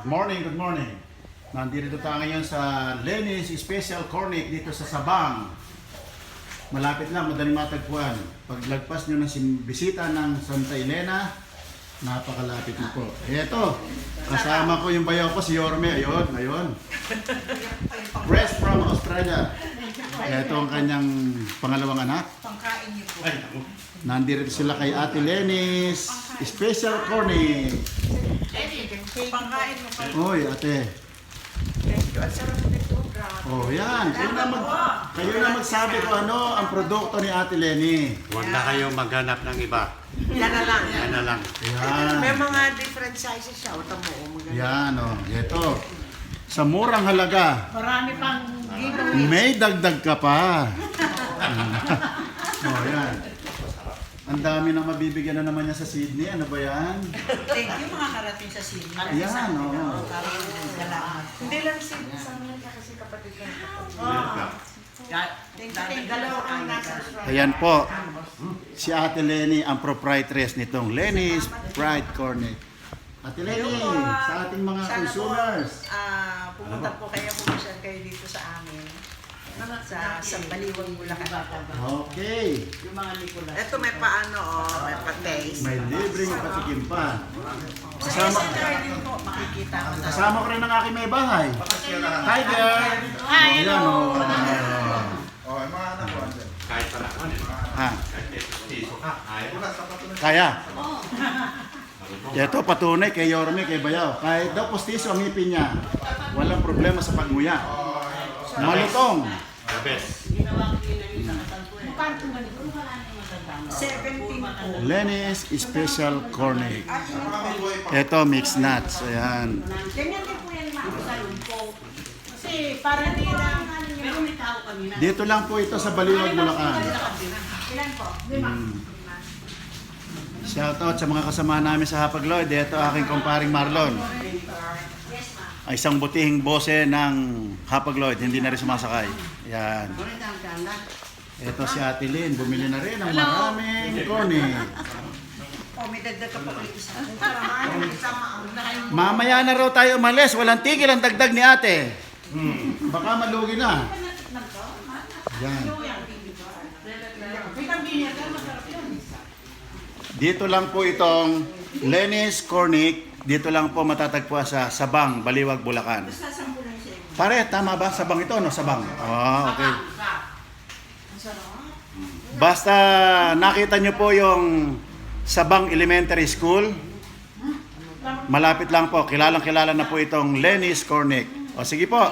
Good morning, good morning. Nandito tayo ngayon sa Lenny's Special Cornic dito sa Sabang. Malapit lang, madaling matagpuan. Paglagpas nyo ng bisita ng Santa Elena, napakalapit na po. Eto, kasama ko yung bayaw ko, si Yorme. Ayun. Fresh from Australia. Eto ang kanyang pangalawang anak. Pangkain niyo po. Nandito sila kay Ate Lenny's Special Cornic. Pangkain mo pa. Oy, ate. Thank you. Ang sarap nito, grabe. Oh, yan. Kayo na magsabi kung ano ang produkto ni Ate Lenny. Huwag na kayong maghanap ng iba. Yan na lang. Yan na lang. May Yan. mga different sizes siya. Uta mo. Maganda. Yan, oh. Ito. Sa murang halaga, Marami pang giveaway. may dagdag ka pa. Oh, yan. Ang dami nang mabibigyan na naman niya sa Sydney. Ano ba yan? Thank you mga karating sa Sydney. Ayan, oh. Salamat. Hindi lang Sydney. Sa mga kasi kapatid ko. Thank you. Dalawa kang nasa Australia. Ayan po. Si Ate Lenny ang proprietress nitong Lenny's Fried Cornic. Ate Lenny, sa ating mga Sana consumers. po, pumunta po kayo, pumunta kayo dito sa amin. Sa Baliwag, Bulacan. Okay. Ito may paano, may pa-taste. May libreng patikim pa. Sa Center din po, makikita mo na. Kasama ko rin ang aking may bahay. Tiger! Hi, Ayan, hello. oh. Kahit pala ako, Ha, kahit tiso ka, ayaw. kaya. Ito patunay kay Yorme, kay Bayaw. Kahit daw postiso ang ngipin niya, walang problema sa pagmuya. Malutong. The best. 17 po. Lenny's Special Cornic. Ito, mixed nuts. Ayan. Ganyan din po yan, ma'am. Kasi para di lang. Pero may tao kanina. Dito lang po ito sa Baliwag, Bulacan. Ilan po? Shoutout sa mga kasama namin sa Hapag Lloyd. Ito aking kumparing Marlon. Ay isang butihing bose ng Hapag Lloyd. Hindi na rin sumasakay. Yan. Ito si Ate Lynn. Bumili na rin ng maraming cornic. Oh, may dagdag ka pa ulit isa. Mamaya na raw tayo umalis. Walang tigil ang dagdag ni ate. Baka malugi na. Yan. Dito lang po itong Lenny's Cornic. Dito lang po matatagpuan sa Sabang, Baliwag, Bulacan. Pare, tama ba? Sabang ito, no? Sabang. Oh, okay. Basta nakita nyo po yung Sabang Elementary School, malapit lang po. Kilalang-kilala na po itong Lenny's Cornic. O sige po.